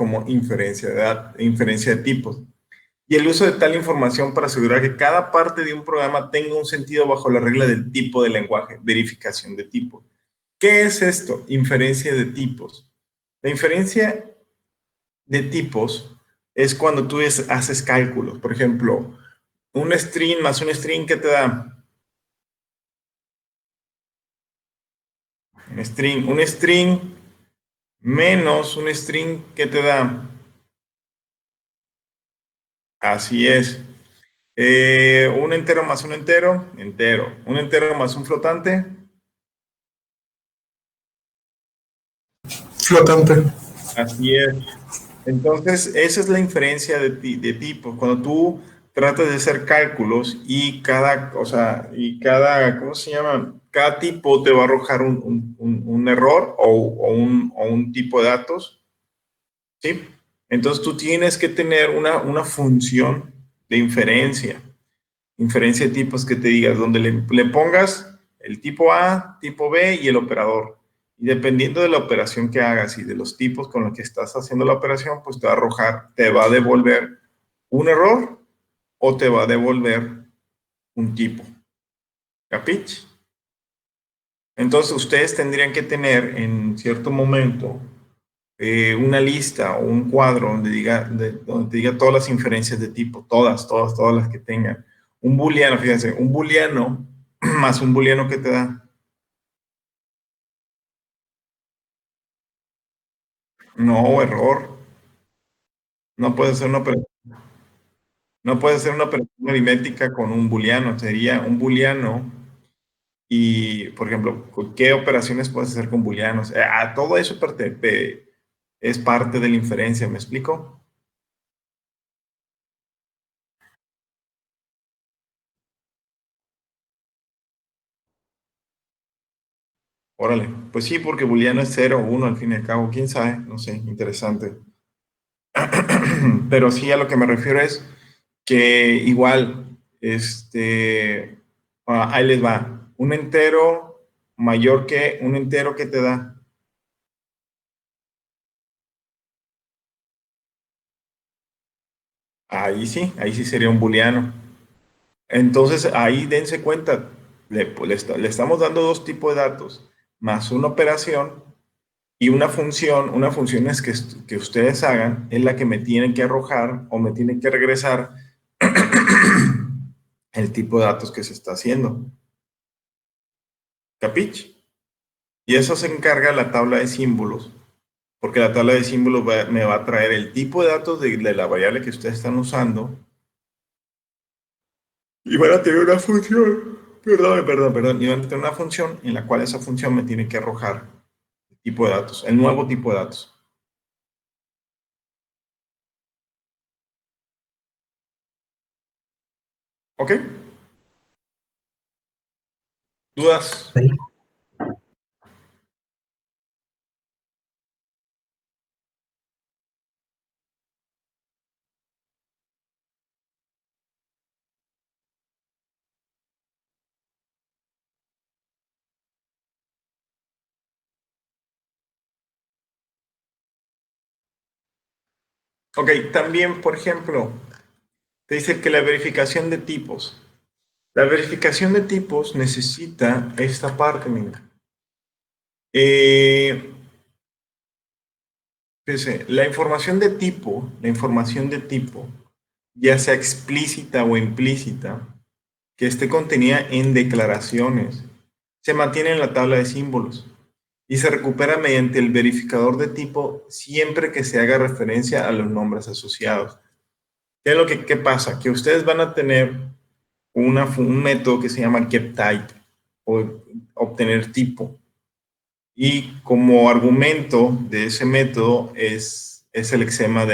como inferencia de tipos. Y el uso de tal información para asegurar que cada parte de un programa tenga un sentido bajo la regla del tipo de lenguaje, verificación de tipo. ¿Qué es esto? Inferencia de tipos. La inferencia de tipos es cuando tú haces cálculos. Por ejemplo, un string más un string, ¿qué te da? Un string menos un string, ¿qué te da? Así es. Un entero más un entero, entero. Un entero más un flotante. Flotante. Así es. Entonces, esa es la inferencia de tipo. Cuando tú tratas de hacer cálculos y cada, o sea, ¿cómo se llama? Cada tipo te va a arrojar un error o un tipo de datos, ¿sí? Entonces, tú tienes que tener una función de inferencia de tipos que te digas, donde le pongas el tipo A, tipo B y el operador. Y dependiendo de la operación que hagas y de los tipos con los que estás haciendo la operación, pues te va a arrojar, te va a devolver un error o te va a devolver un tipo. ¿Capich? Entonces ustedes tendrían que tener en cierto momento una lista o un cuadro donde diga todas las inferencias de tipo, todas las que tengan. Un booleano, fíjense, un booleano más un booleano que te da. No, error. No puede ser una operación, no puede ser una operación aritmética con un booleano. Sería un booleano y, por ejemplo, ¿qué operaciones puedes hacer con booleanos? Todo eso es parte de la inferencia, ¿me explico? Órale, pues sí, porque booleano es 0 o 1 al fin y al cabo, quién sabe, no sé, interesante. Pero sí, a lo que me refiero es que igual, ahí les va, un entero mayor que un entero que te da. Ahí sí sería un booleano. Entonces, ahí dense cuenta, le estamos dando dos tipos de datos, más una operación y una función es que ustedes hagan, es la que me tienen que arrojar o me tienen que regresar el tipo de datos que se está haciendo. ¿Capich? Y eso se encarga la tabla de símbolos, porque la tabla de símbolos me va a traer el tipo de datos de la variable que ustedes están usando y van a tener una función, perdón, y van a tener una función en la cual esa función me tiene que arrojar el tipo de datos, el nuevo tipo de datos. ¿Ok? ¿Dudas? Sí. Ok, también, por ejemplo, te dice que la verificación de tipos. La verificación de tipos necesita esta parte, mira. Eh, Fíjese, la información de tipo, ya sea explícita o implícita, que esté contenida en declaraciones, se mantiene en la tabla de símbolos y se recupera mediante el verificador de tipo siempre que se haga referencia a los nombres asociados. ¿Qué es lo que qué pasa? Que ustedes van a tener un método que se llama getType o obtener tipo. Y como argumento de ese método es el lexema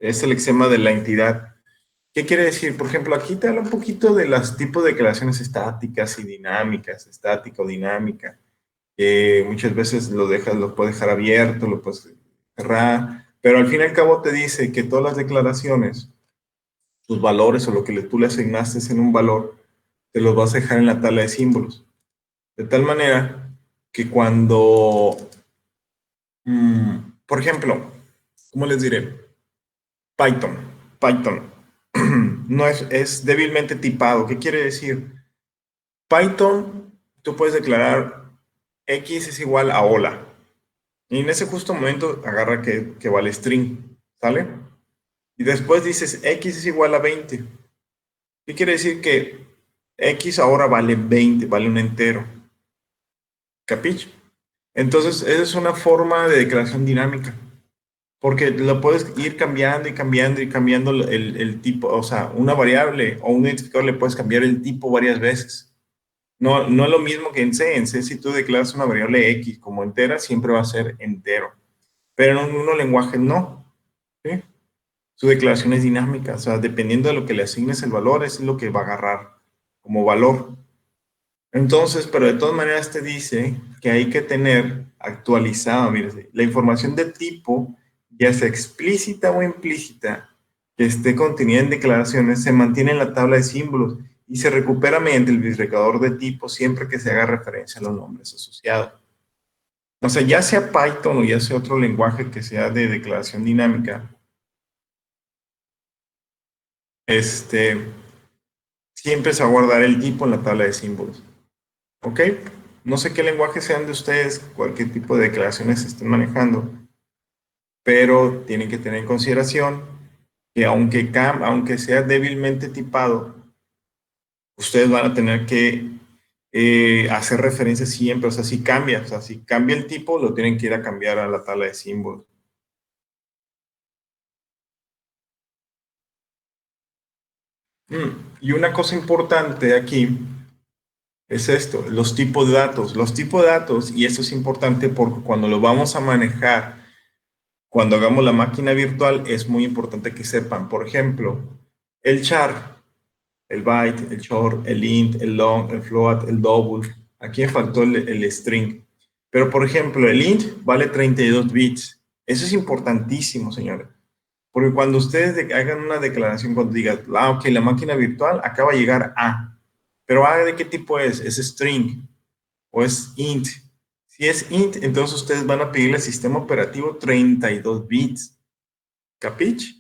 es el lexema de la entidad. ¿Qué quiere decir? Por ejemplo, aquí te habla un poquito de los tipos de declaraciones estáticas y dinámicas, estática o dinámica. Muchas veces lo puedes dejar abierto, lo puedes cerrar, pero al fin y al cabo te dice que todas las declaraciones, tus valores o lo que tú le asignaste en un valor, te los vas a dejar en la tabla de símbolos. De tal manera que cuando, por ejemplo, ¿cómo les diré? Python. Python. No es débilmente tipado. ¿Qué quiere decir? Python, tú puedes declarar X es igual a hola. Y en ese justo momento agarra que vale string. ¿Sale? Y después dices X es igual a 20. ¿Qué quiere decir? Que X ahora vale 20, vale un entero. ¿Capich? Entonces, esa es una forma de declaración dinámica. Porque lo puedes ir cambiando y cambiando y cambiando el tipo, o sea, una variable o un identificador le puedes cambiar el tipo varias veces. No, no es lo mismo que en C. En C, si tú declaras una variable X como entera, siempre va a ser entero. Pero en unos lenguajes no. ¿Sí? Su declaración es dinámica, o sea, dependiendo de lo que le asignes el valor, es lo que va a agarrar como valor. Entonces, pero de todas maneras te dice que hay que tener actualizada, mire, la información de tipo, ya sea explícita o implícita, que esté contenida en declaraciones, se mantiene en la tabla de símbolos y se recupera mediante el bisrecador de tipo siempre que se haga referencia a los nombres asociados. O sea, ya sea Python o ya sea otro lenguaje que sea de declaración dinámica, este, siempre se va a guardar el tipo en la tabla de símbolos. ¿Ok? No sé qué lenguaje sean de ustedes, cualquier tipo de declaraciones estén manejando, pero tienen que tener en consideración que aunque sea débilmente tipado, ustedes van a tener que hacer referencia siempre, o sea, si cambia, o sea, si cambia el tipo, lo tienen que ir a cambiar a la tabla de símbolos. Y una cosa importante aquí es esto, los tipos de datos. Los tipos de datos, y esto es importante porque cuando lo vamos a manejar, cuando hagamos la máquina virtual, es muy importante que sepan, por ejemplo, el char, el byte, el short, el int, el long, el float, el double. Aquí me faltó el string. Pero, por ejemplo, el int vale 32 bits. Eso es importantísimo, señores. Porque cuando ustedes hagan una declaración, cuando digan, ok, la máquina virtual acaba de llegar a, pero A de qué tipo es string o es int. Si es int, entonces ustedes van a pedirle al sistema operativo 32 bits. ¿Capich?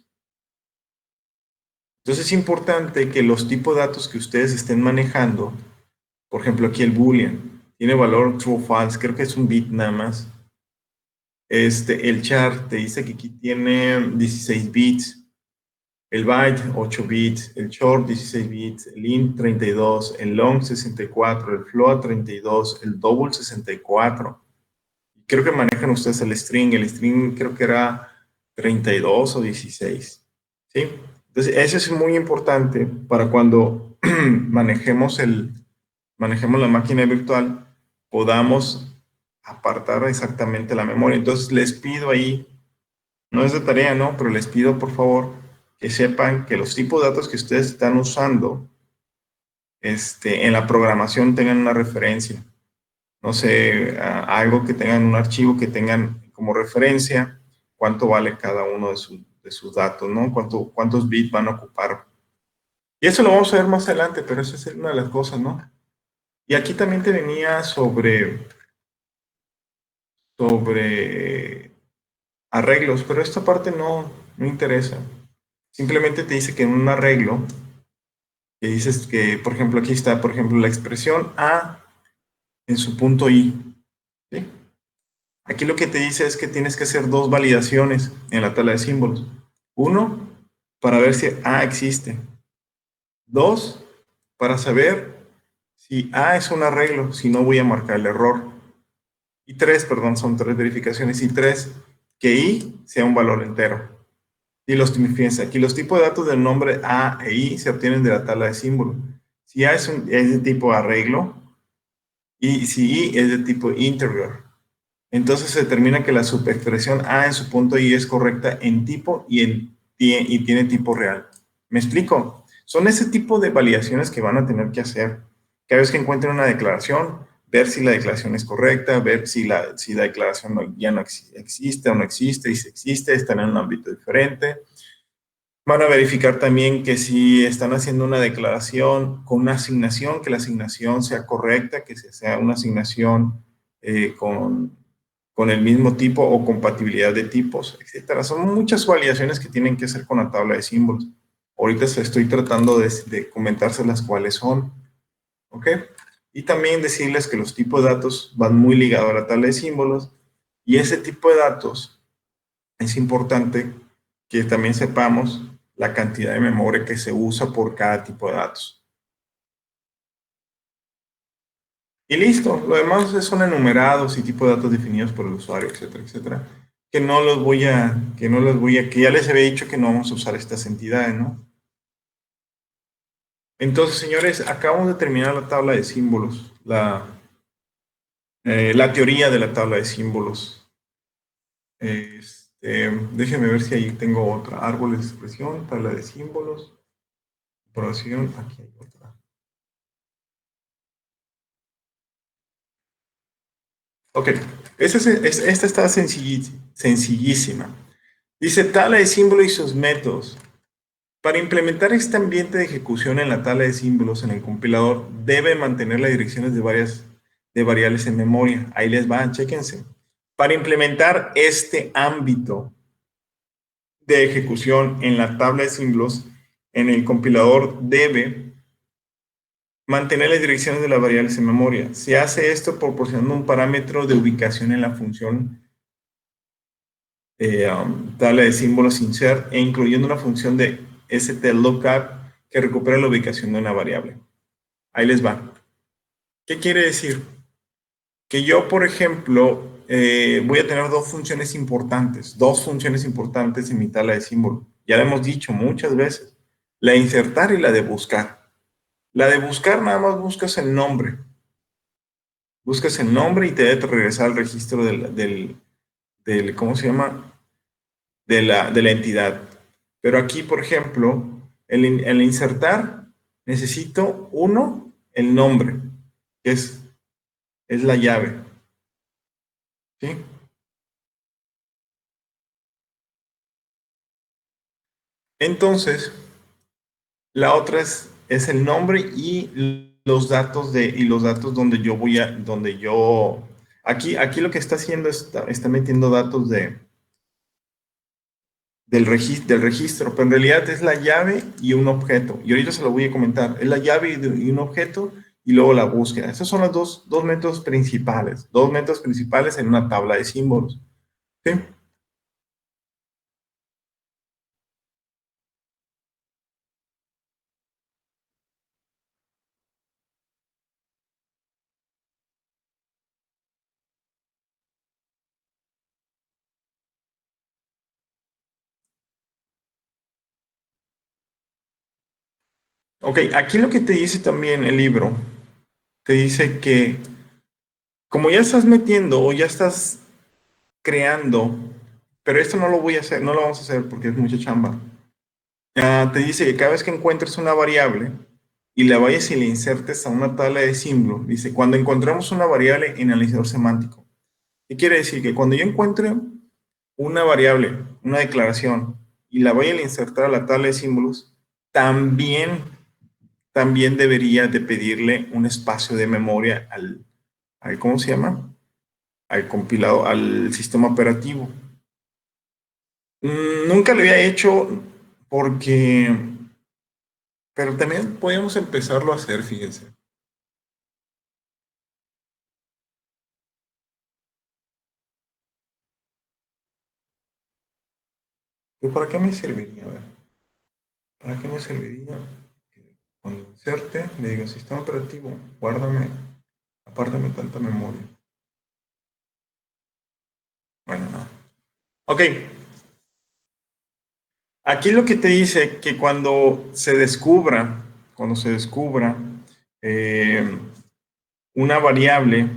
Entonces es importante que los tipos de datos que ustedes estén manejando, por ejemplo aquí el boolean, tiene valor true o false, creo que es un bit nada más. El char te dice que aquí tiene 16 bits, el byte 8 bits, el short 16 bits, el int 32, el long 64, el float 32, el double 64. Creo que manejan ustedes el string creo que era 32 o 16. ¿Sí? Entonces, eso es muy importante para cuando manejemos la máquina virtual, podamos apartar exactamente la memoria. Entonces, les pido ahí, no es de tarea, ¿no? Pero les pido, por favor, que sepan que los tipos de datos que ustedes están usando en la programación tengan una referencia. No sé, algo que tengan un archivo que tengan como referencia cuánto vale cada uno de sus datos, ¿no? Cuántos bits van a ocupar. Y eso lo vamos a ver más adelante, pero esa es una de las cosas, ¿no? Y aquí también te venía sobre arreglos, pero esta parte no interesa. Simplemente te dice que en un arreglo, que dices que, por ejemplo, aquí está, por ejemplo, la expresión A en su punto I. ¿Sí? Aquí lo que te dice es que tienes que hacer dos validaciones en la tabla de símbolos. Uno, para ver si A existe. Dos, para saber si A es un arreglo, si no voy a marcar el error. Y tres, perdón, son tres verificaciones. Y tres, que I sea un valor entero. Y fíjense, aquí los tipos de datos del nombre A e I se obtienen de la tabla de símbolos. Si A es de tipo arreglo y si I es de tipo integer. Entonces se determina que la subexpresión A en su punto I es correcta en tipo y tiene tipo real. ¿Me explico? Son ese tipo de validaciones que van a tener que hacer. Cada vez que encuentren una declaración, ver si la declaración es correcta, ver si la declaración ya no existe o no existe, y si existe, está en un ámbito diferente. Van a verificar también que si están haciendo una declaración con una asignación, que la asignación sea correcta, que sea una asignación con con el mismo tipo o compatibilidad de tipos, etcétera. Son muchas validaciones que tienen que hacer con la tabla de símbolos. Ahorita estoy tratando de comentárselas cuáles son, ¿ok? Y también decirles que los tipos de datos van muy ligados a la tabla de símbolos y ese tipo de datos es importante que también sepamos la cantidad de memoria que se usa por cada tipo de datos. Y listo, lo demás son enumerados y tipo de datos definidos por el usuario, etcétera, etcétera. Que ya les había dicho que no vamos a usar estas entidades, ¿no? Entonces, señores, acabamos de terminar la tabla de símbolos, la teoría de la tabla de símbolos. Déjenme ver si ahí tengo otra. Árboles de expresión, tabla de símbolos, operación, aquí hay otra. Ok, esta está sencillísima. Dice tabla de símbolos y sus métodos. Para implementar este ambiente de ejecución en la tabla de símbolos en el compilador, debe mantener las direcciones de variables en memoria. Ahí les van, chéquense. Para implementar este ámbito de ejecución en la tabla de símbolos, en el compilador debe mantener las direcciones de las variables en memoria. Se hace esto proporcionando un parámetro de ubicación en la función tabla de símbolos insert e incluyendo una función de strlookup que recupera la ubicación de una variable. Ahí les va. ¿Qué quiere decir? Que yo, por ejemplo, voy a tener dos funciones importantes en mi tabla de símbolos. Ya lo hemos dicho muchas veces. La de insertar y la de buscar. La de buscar nada más buscas el nombre. Buscas el nombre y te debe regresar al registro del ¿cómo se llama? De la entidad. Pero aquí, por ejemplo, el insertar, necesito uno, el nombre, que es la llave. ¿Sí? Entonces, la otra es el nombre y los datos aquí lo que está haciendo está metiendo datos del registro, pero en realidad es la llave y un objeto. Y ahorita se lo voy a comentar. Es la llave y un objeto y luego la búsqueda. Esos son los dos métodos principales. Dos métodos principales en una tabla de símbolos. ¿Sí? Ok, aquí lo que te dice también el libro, te dice que como ya estás metiendo o ya estás creando, pero esto no lo voy a hacer, no lo vamos a hacer porque es mucha chamba. Te dice que cada vez que encuentres una variable y la vayas y la insertes a una tabla de símbolos, dice, cuando encontramos una variable en analizador semántico, ¿qué quiere decir? Que cuando yo encuentre una variable, una declaración, y la vaya a insertar a la tabla de símbolos, también debería de pedirle un espacio de memoria ¿cómo se llama? Al compilado, al sistema operativo. Nunca lo había hecho porque, pero también podemos empezarlo a hacer, fíjense. ¿Y para qué me serviría? A ver, ¿para qué me serviría? Cuando inserte, le digo, sistema operativo, guárdame, apártame tanta memoria. Bueno, no. Ok, aquí lo que te dice que cuando se descubra eh, una variable,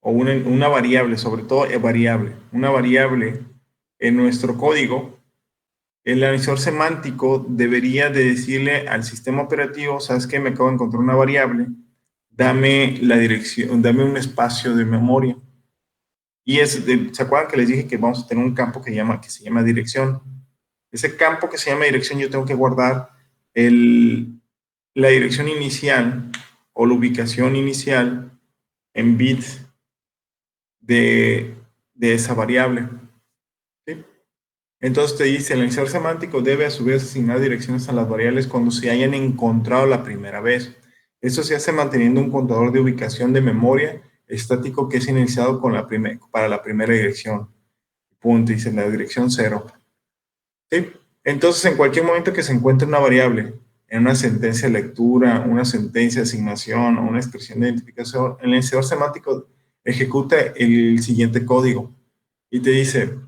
o una variable, sobre todo una variable en nuestro código, el analizador semántico debería de decirle al sistema operativo, ¿sabes qué? Me acabo de encontrar una variable, dame la dirección, dame un espacio de memoria. Y ¿se acuerdan que les dije que vamos a tener un campo que se llama dirección? Ese campo que se llama dirección, yo tengo que guardar la dirección inicial o la ubicación inicial en bits de de esa variable. ¿Sí? Entonces te dice, el iniciador semántico debe a su vez asignar direcciones a las variables cuando se hayan encontrado la primera vez. Eso se hace manteniendo un contador de ubicación de memoria estático que es iniciado con para la primera dirección. Punto, dice la dirección 0. ¿Sí? Entonces, en cualquier momento que se encuentre una variable, en una sentencia de lectura, una sentencia de asignación o una expresión de identificación, el iniciador semántico ejecuta el siguiente código y te dice,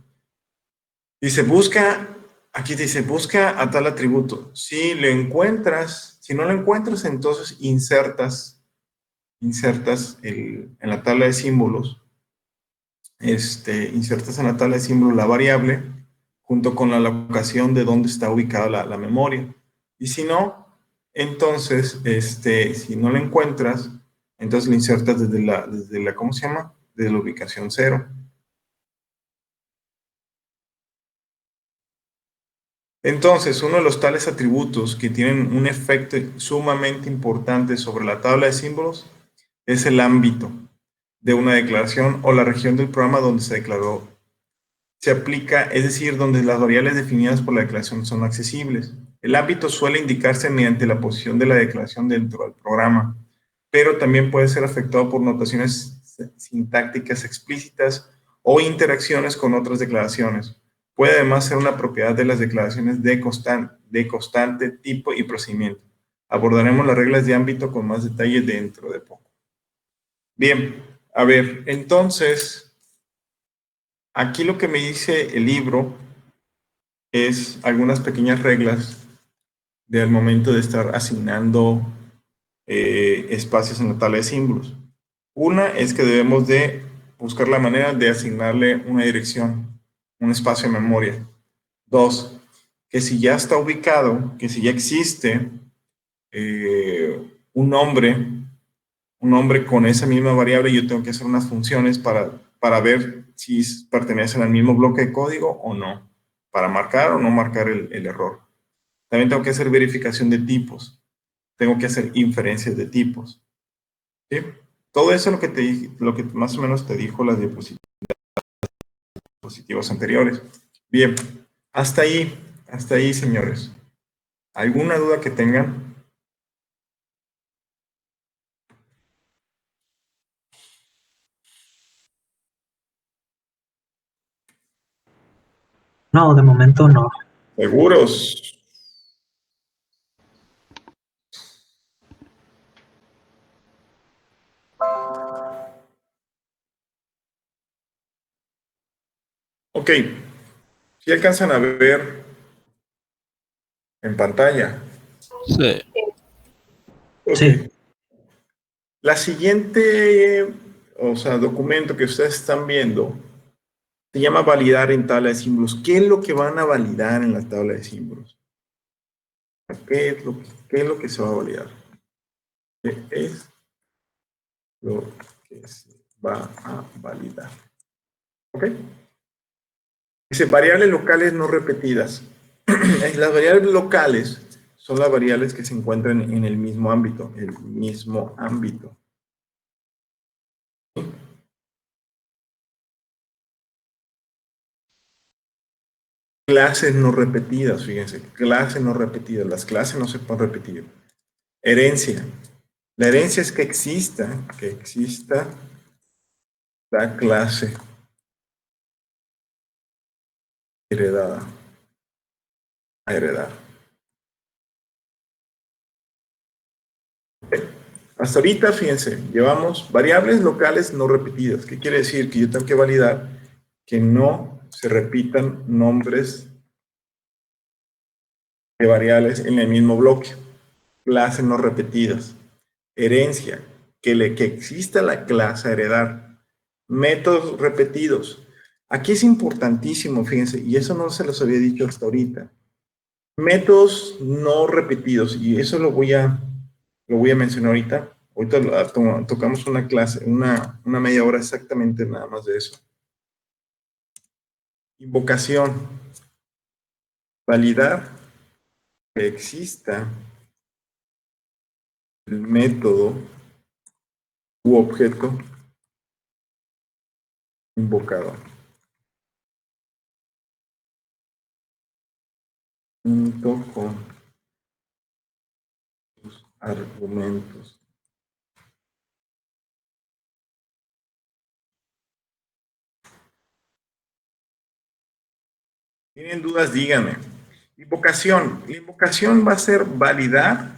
busca, aquí te dice, busca a tal atributo. Si lo encuentras, si no lo encuentras, entonces insertas en la tabla de símbolos, insertas en la tabla de símbolos la variable junto con la locación de dónde está ubicada la memoria. Y si no, entonces, si no la encuentras, entonces la insertas desde la, ¿cómo se llama? Desde la ubicación 0. Entonces, uno de los tales atributos que tienen un efecto sumamente importante sobre la tabla de símbolos es el ámbito de una declaración o la región del programa donde se declaró. Se aplica, es decir, donde las variables definidas por la declaración son accesibles. El ámbito suele indicarse mediante la posición de la declaración dentro del programa, pero también puede ser afectado por notaciones sintácticas explícitas o interacciones con otras declaraciones. Puede además ser una propiedad de las declaraciones de constante, tipo y procedimiento. Abordaremos las reglas de ámbito con más detalle dentro de poco. Bien, a ver, entonces, aquí lo que me dice el libro es algunas pequeñas reglas del momento de estar asignando espacios en la tabla de símbolos. Una es que debemos de buscar la manera de asignarle una dirección, un espacio de memoria. Dos, que si ya está ubicado, que si ya existe un nombre con esa misma variable, yo tengo que hacer unas funciones para ver si pertenecen al mismo bloque de código o no, para marcar o no marcar el error. También tengo que hacer verificación de tipos. Tengo que hacer inferencias de tipos. ¿Sí? Todo eso es lo que más o menos te dijo las diapositivas anteriores. Bien, hasta ahí, señores. ¿Alguna duda que tengan? No, de momento no. ¿Seguros? Ok, si alcanzan a ver en pantalla. Sí. Ok. Sí. La siguiente, o sea, documento que ustedes están viendo se llama validar en tabla de símbolos. ¿Qué es lo que van a validar en la tabla de símbolos? ¿Qué es lo que se va a validar? ¿Qué es lo que se va a validar? ¿Ok? Dice variables locales no repetidas. Las variables locales son las variables que se encuentran en el mismo ámbito, Clases no repetidas, fíjense, clases no repetidas, las clases no se pueden repetir. Herencia. La herencia es que exista la clase heredada, a heredar. Hasta ahorita, fíjense, llevamos variables locales no repetidas. ¿Qué quiere decir? Que yo tengo que validar que no se repitan nombres de variables en el mismo bloque. Clases no repetidas. Herencia, que exista la clase a heredar. Métodos repetidos. Aquí es importantísimo, fíjense, y eso no se los había dicho hasta ahorita. Métodos no repetidos, y eso lo voy a mencionar ahorita. Ahorita tocamos una clase, una media hora exactamente nada más de eso. Invocación. Validar que exista el método u objeto invocado. junto con sus argumentos. ¿Tienen dudas? Díganme. Invocación. La invocación va a ser validar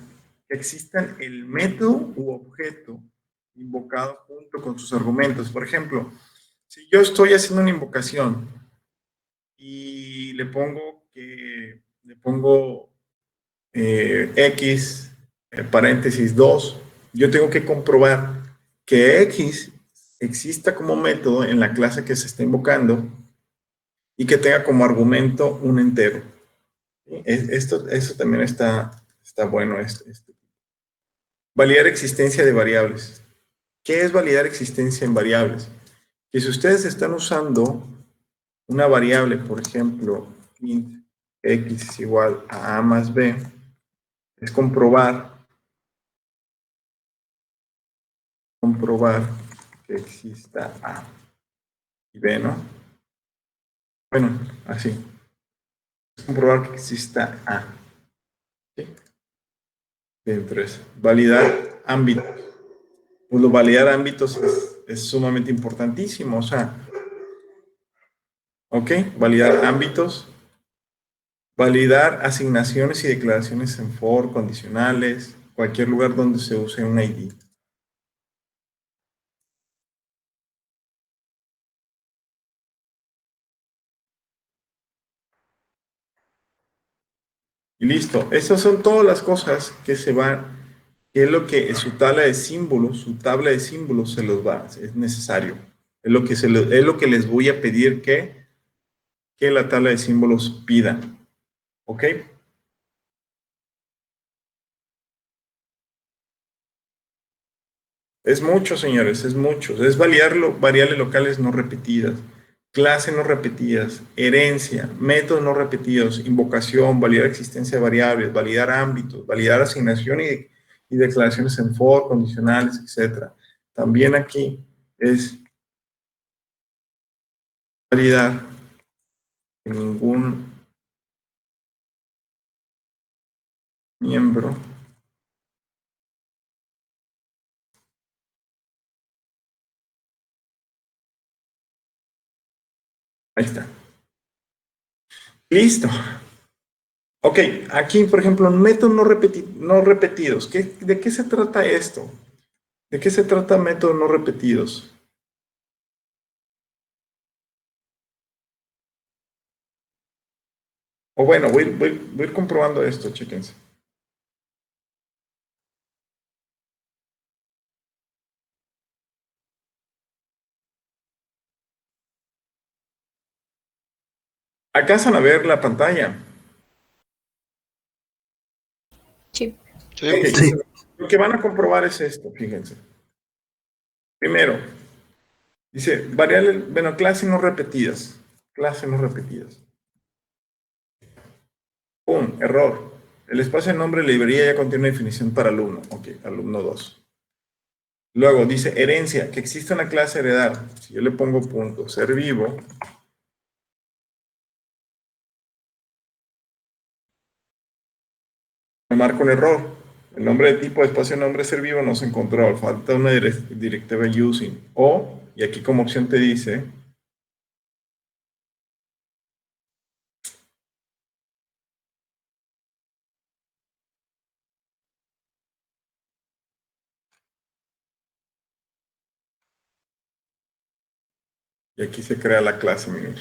que existan el método u objeto invocado junto con sus argumentos. Por ejemplo, si yo estoy haciendo una invocación y le pongo x paréntesis 2, yo tengo que comprobar que x exista como método en la clase que se está invocando y que tenga como argumento un entero. Esto también está bueno. Validar existencia de variables. ¿Qué es validar existencia en variables? Que si ustedes están usando una variable, por ejemplo, int x es igual a más b, es comprobar que exista a y b, ¿no? Bueno, así. Es comprobar que exista a. ¿Sí? Bien, 3. Validar ámbitos. Pues lo validar ámbitos es sumamente importantísimo. O sea, ¿ok? Validar ámbitos. Validar asignaciones y declaraciones en for, condicionales, cualquier lugar donde se use un ID. Y listo. Esas son todas las cosas que se van, que es lo que su tabla de símbolos se los va, es necesario. Es lo que les voy a pedir que la tabla de símbolos pida. ¿Ok? Es mucho, señores, es mucho. Es validarlo, variables locales no repetidas, clases no repetidas, herencia, métodos no repetidos, invocación, validar existencia de variables, validar ámbitos, validar asignación y declaraciones en for, condicionales, etc. También aquí es validar que ningún miembro, ahí está. Listo. Ok, aquí, por ejemplo, métodos no repetidos. ¿De qué se trata esto? ¿De qué se trata métodos no repetidos? O bueno, voy a ir comprobando esto, chéquense. ¿Alcanzan a ver la pantalla? Sí. Ok, Sí. Sí. lo que van a comprobar es esto, fíjense. Primero, dice variables, bueno, clases no repetidas. Clases no repetidas. ¡Pum! Error. El espacio de nombre de librería ya contiene una definición para alumno. Ok, alumno 2. Luego dice herencia, que existe una clase heredar. Si yo le pongo punto, ser vivo, me marca un error. El nombre de tipo de espacio de nombre ser vivo no se encontró. Falta una directiva using. O, y aquí como opción te dice, y aquí se crea la clase, miren.